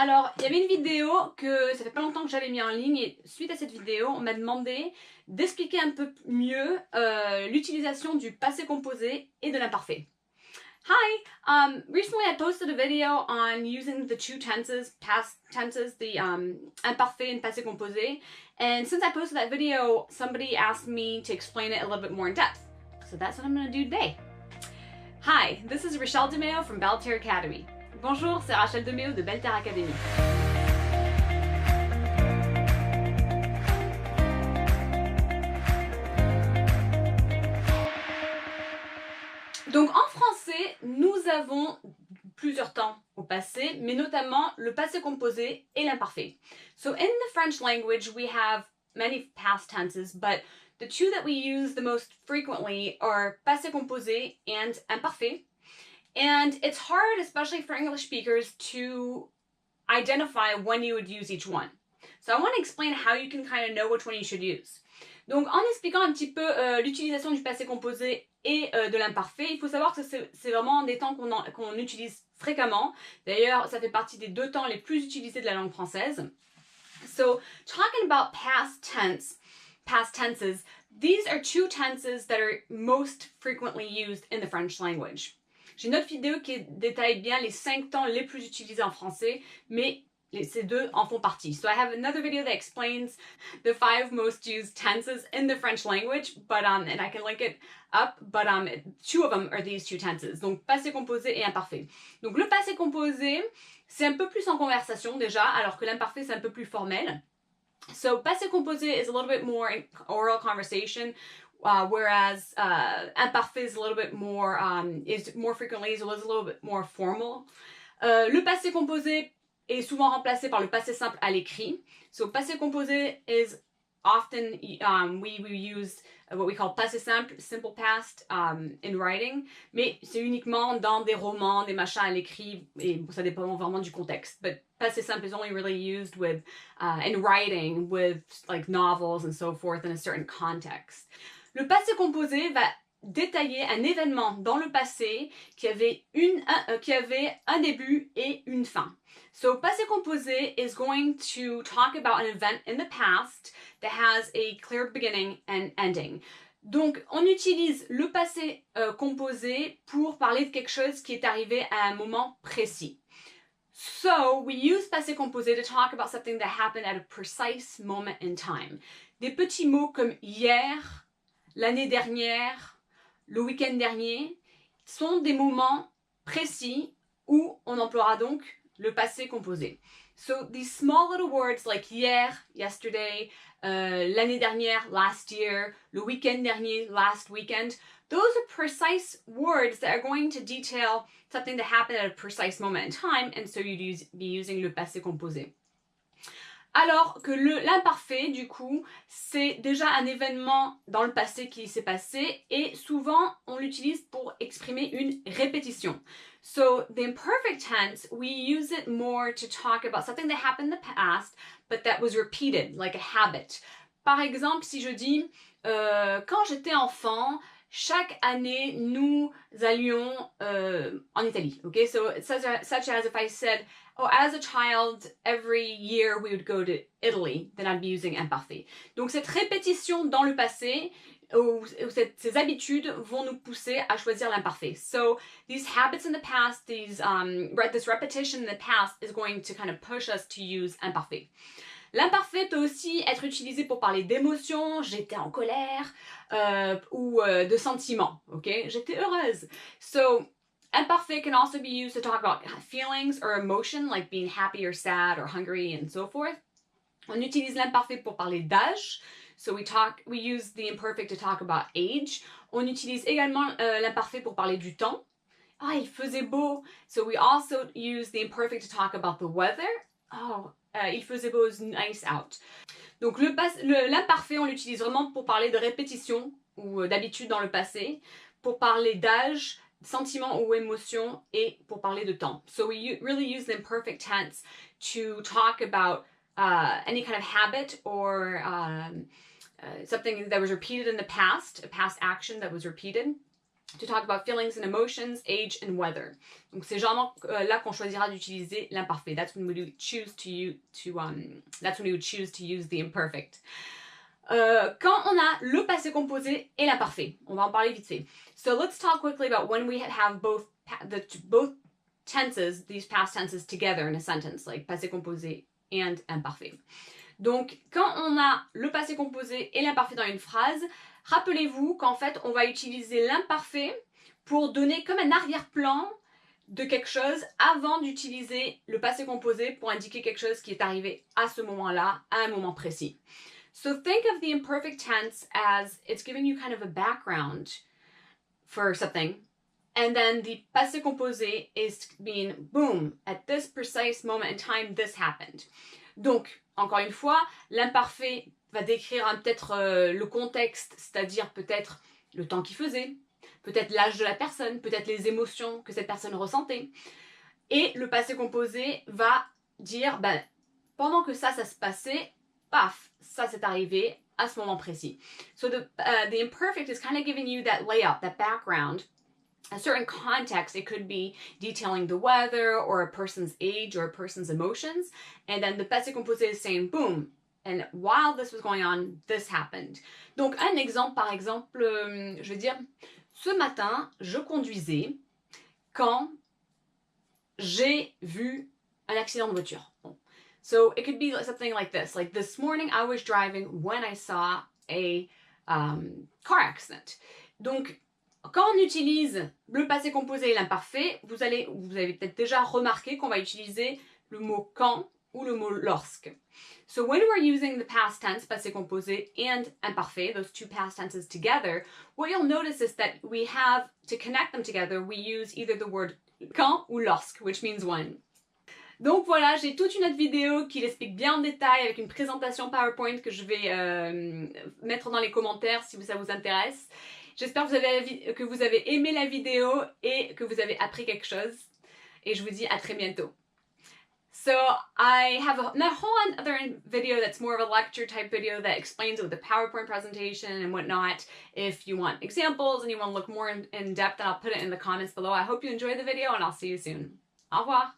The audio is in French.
Alors, il y avait une vidéo que ça fait pas longtemps que j'avais mis en ligne et suite à cette vidéo, on m'a demandé d'expliquer un peu mieux l'utilisation du passé composé et de l'imparfait. Hi, recently I posted a video on using the two tenses, past tenses, the imparfait and passé composé, and since I posted that video, somebody asked me to explain it a little bit more in depth. So that's what I'm going to do today. Hi, this is Rachelle DeMeo from Belle Terre Academy. Bonjour, c'est Rachel DeMeo de Belle Terre Academy. Donc en français, nous avons plusieurs temps au passé, mais notamment le passé composé et l'imparfait. So in the French language, we have many past tenses, but the two that we use the most frequently are passé composé and imparfait. And it's hard, especially for English speakers, to identify when you would use each one. So I want to explain how you can kind of know which one you should use. Donc en expliquant un petit peu l'utilisation du passé composé et de l'imparfait, il faut savoir que c'est vraiment des temps qu'on utilise fréquemment. D'ailleurs, ça fait partie des deux temps les plus utilisés de la langue française. So talking about past tenses, these are two tenses that are most frequently used in the French language. J'ai une autre vidéo qui détaille bien les 5 temps les plus utilisés en français, mais ces deux en font partie. So I have another video that explains the 5 most used tenses in the French language, but and I can link it up, but 2 of them are these two tenses. Donc passé composé et imparfait. Donc le passé composé, c'est un peu plus en conversation déjà, alors que l'imparfait c'est un peu plus formel. So passé composé is a little bit more in oral conversation. Whereas imparfait is a little bit more, is more frequently is a little bit more formal. Le passé composé est souvent remplacé par le passé simple à l'écrit. So passé composé is often, we use what we call passé simple, simple past, in writing. Mais c'est uniquement dans des romans, des machins à l'écrit, et ça dépend vraiment du contexte. But passé simple is only really used with, in writing, with like novels and so forth in a certain context. Le passé composé va détailler un événement dans le passé qui avait un début et une fin. So passé composé is going to talk about an event in the past that has a clear beginning and ending. Donc on utilise le passé composé pour parler de quelque chose qui est arrivé à un moment précis. So we use passé composé to talk about something that happened at a precise moment in time. Des petits mots comme hier, l'année dernière, le week-end dernier, sont des moments précis où on emploiera donc le passé composé. So these small little words like hier, yesterday, l'année dernière, last year, le week-end dernier, last weekend, those are precise words that are going to detail something that happened at a precise moment in time, and so you'd be using le passé composé. Alors que l'imparfait, du coup, c'est déjà un événement dans le passé qui s'est passé et souvent on l'utilise pour exprimer une répétition. So the imperfect tense, we use it more to talk about something that happened in the past but that was repeated, like a habit. Par exemple, si je dis quand j'étais enfant, chaque année nous allions en Italie. Okay, so such as if I said, oh, as a child, every year we would go to Italy, then I'd be using imparfait. Donc cette répétition dans le passé, ces habitudes vont nous pousser à choisir l'imparfait. So these habits in the past, this repetition in the past is going to kind of push us to use imparfait. L'imparfait peut aussi être utilisé pour parler d'émotions, j'étais en colère, ou de sentiments, ok? J'étais heureuse. So imparfait can also be used to talk about feelings or emotion, like being happy or sad or hungry and so forth. On utilise l'imparfait pour parler d'âge. So we use the imperfect to talk about age. On utilise également l'imparfait pour parler du temps. Ah, il faisait beau. So we also use the imperfect to talk about the weather. Oh, il faisait beau, it was nice out. Donc l'imparfait, on l'utilise vraiment pour parler de répétition ou d'habitude dans le passé, pour parler d'âge, sentiments ou émotions et pour parler de temps. So we really use the imperfect tense to talk about any kind of habit or something that was repeated in the past, a past action that was repeated. to talk about feelings and emotions, age and weather. Donc c'est généralement là qu'on choisira d'utiliser l'imparfait. That's when we would choose to use the imperfect. Quand on a le passé composé et l'imparfait, on va en parler vite fait. So let's talk quickly about when we have both tenses, these past tenses together in a sentence, like passé composé and imparfait. Donc, quand on a le passé composé et l'imparfait dans une phrase, rappelez-vous qu'en fait, on va utiliser l'imparfait pour donner comme un arrière-plan de quelque chose avant d'utiliser le passé composé pour indiquer quelque chose qui est arrivé à ce moment-là, à un moment précis. So think of the imperfect tense as it's giving you kind of a background for something. And then the passé composé is being, boom, at this precise moment in time, this happened. Donc, encore une fois, l'imparfait va décrire peut-être le contexte, c'est-à-dire peut-être le temps qu'il faisait, peut-être l'âge de la personne, peut-être les émotions que cette personne ressentait. Et le passé composé va dire, ben, pendant que ça se passait, paf, ça s'est arrivé à ce moment précis. So the imperfect is kind of giving you that layout, that background, a certain context. It could be detailing the weather or a person's age or a person's emotions. And then the passé composé is saying, boom, and while this was going on, this happened. Donc un exemple, par exemple, je vais dire, ce matin, je conduisais quand j'ai vu un accident de voiture. Bon. So it could be something like this morning I was driving when I saw a car accident. Donc, quand on utilise le passé composé et l'imparfait, vous avez peut-être déjà remarqué qu'on va utiliser le mot quand ou le mot lorsque. So when we're using the past tense, passé composé, and imparfait, those two past tenses together, what you'll notice is that we have, to connect them together, we use either the word quand ou lorsque, which means when. Donc voilà, j'ai toute une autre vidéo qui l'explique bien en détail avec une présentation PowerPoint que je vais mettre dans les commentaires si ça vous intéresse. J'espère que vous avez aimé la vidéo et que vous avez appris quelque chose. Et je vous dis à très bientôt. So I have a whole other video that's more of a lecture type video that explains it with a PowerPoint presentation and whatnot. If you want examples and you want to look more in depth, then I'll put it in the comments below. I hope you enjoyed the video and I'll see you soon. Au revoir.